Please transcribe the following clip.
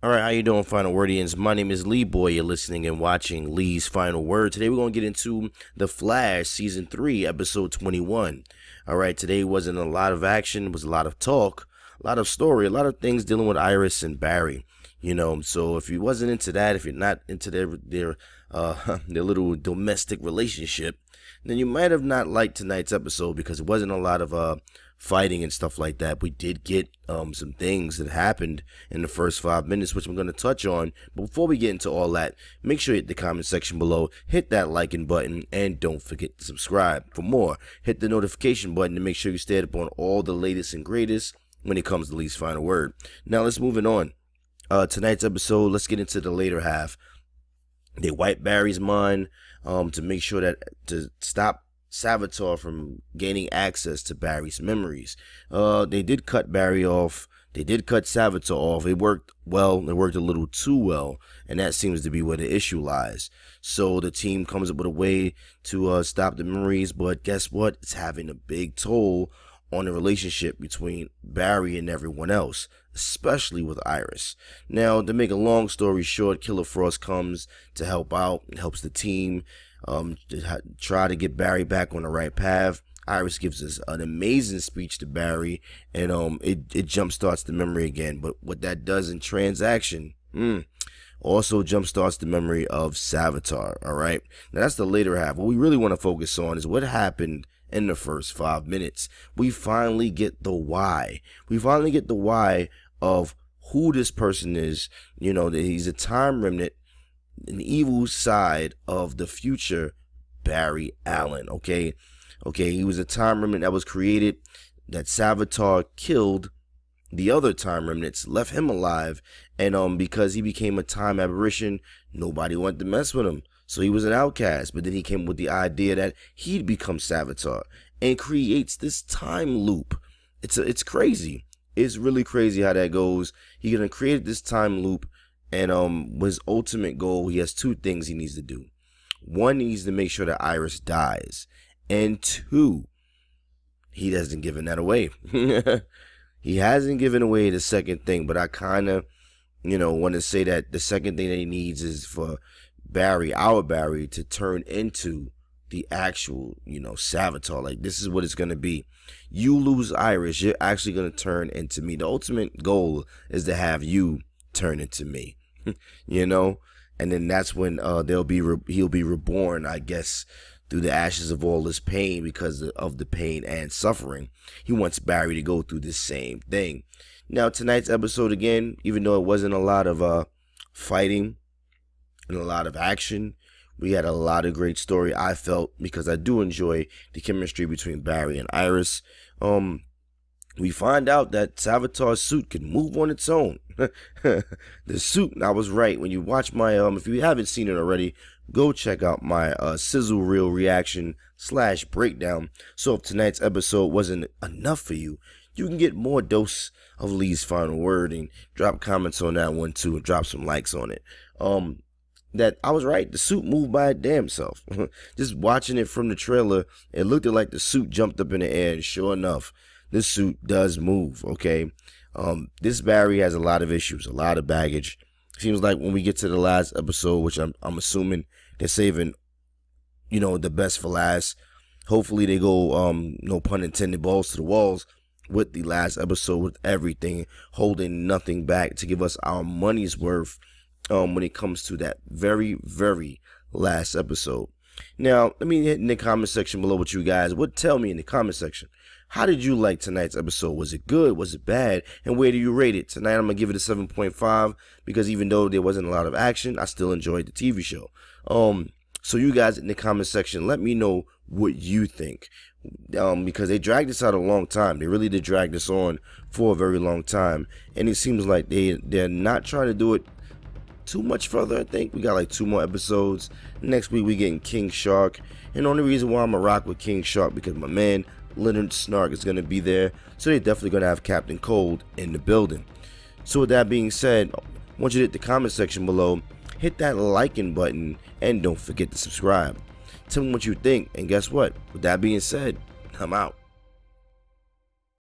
All right, how you doing, Final Wordians? My name is Lee Boy. You're listening and watching Lee's Final Word. Today we're going to get into The Flash, Season 3, Episode 21. All right, today wasn't a lot of action. It was a lot of talk, a lot of story, a lot of things dealing with Iris and Barry. So if you wasn't into that, if you're not into their little domestic relationship, then you might have not liked tonight's episode because it wasn't a lot of fighting and stuff like that. We did get some things that happened in the first 5 minutes, which I'm going to touch on. But before we get into all that, make sure you hit the comment section below, hit that liking button, and don't forget to subscribe. For more, hit the notification button to make sure you stay up on all the latest and greatest when it comes to Lee's Final Word. Now let's move it on. Tonight's episode, let's get into the later half. They wipe Barry's mind to make sure that to stop Savatar from gaining access to Barry's memories. They did cut Barry off. They did cut Savatar off. It worked well. It worked a little too well, and that seems to be where the issue lies. So the team comes up with a way to stop the memories, but guess what? It's having a big toll on the relationship between Barry and everyone else, especially with Iris. Now, to make a long story short, Killer Frost comes to help out, helps the team try to get Barry back on the right path. Iris gives us an amazing speech to Barry, and it jumpstarts the memory again. But what that does in transaction, also jumpstarts the memory of Savatar. All right, now that's the later half. What we really want to focus on is what happened in the first 5 minutes. We finally get the why. We finally get the why of who this person is. That he's a time remnant, an evil side of the future Barry Allen. Okay, he was a time remnant that was created, that Savatar killed the other time remnants, left him alive, and because he became a time aberration, nobody wanted to mess with him. So he was an outcast, but then he came with the idea that he'd become Savatar and creates this time loop. It's crazy. It's really crazy how that goes. He gonna create this time loop, and his ultimate goal, he has two things he needs to do. One, he needs to make sure that Iris dies, and two, he hasn't given that away. He hasn't given away the second thing, but I kind of, want to say that the second thing that he needs is for Barry, our Barry, to turn into the actual, Savatar. Like, this is what it's going to be. You lose Iris, you're actually going to turn into me. The ultimate goal is to have you turn into me, and then that's when he'll be reborn, I guess, through the ashes of all this pain, because of the pain and suffering. He wants Barry to go through the same thing. Now, tonight's episode, again, even though it wasn't a lot of fighting and a lot of action, we had a lot of great story, I felt, because I do enjoy the chemistry between Barry and Iris. We find out that Savatar's suit can move on its own. The suit, I was right. When you watch my, if you haven't seen it already, go check out my sizzle reel reaction / breakdown. So if tonight's episode wasn't enough for you, you can get more dose of Lee's Final Word and drop comments on that one too, and drop some likes on it. That I was right. The suit moved by its damn self. Just watching it from the trailer, it looked like the suit jumped up in the air, and sure enough, this suit does move. Okay, this Barry has a lot of issues, a lot of baggage. Seems like when we get to the last episode, which I'm assuming they're saving, the best for last. Hopefully they go, no pun intended, balls to the walls with the last episode, with everything, holding nothing back to give us our money's worth when it comes to that very, very last episode. Now, let me hit in the comment section below with you guys. Tell me in the comment section, how did you like tonight's episode? Was it good? Was it bad? And where do you rate it? Tonight, I'm going to give it a 7.5 because even though there wasn't a lot of action, I still enjoyed the TV show. So you guys in the comment section, let me know what you think. Because they dragged this out a long time. They really did drag this on for a very long time. And it seems like they're not trying to do it too much further. I think we got like 2 more episodes. Next week, we getting King Shark. And the only reason why I'm going to rock with King Shark because my man Leonard Snark is going to be there, so they're definitely going to have Captain Cold in the building. So with that being said, I want you to hit the comment section below, hit that liking button, and don't forget to subscribe. Tell me what you think, and guess what? With that being said, I'm out.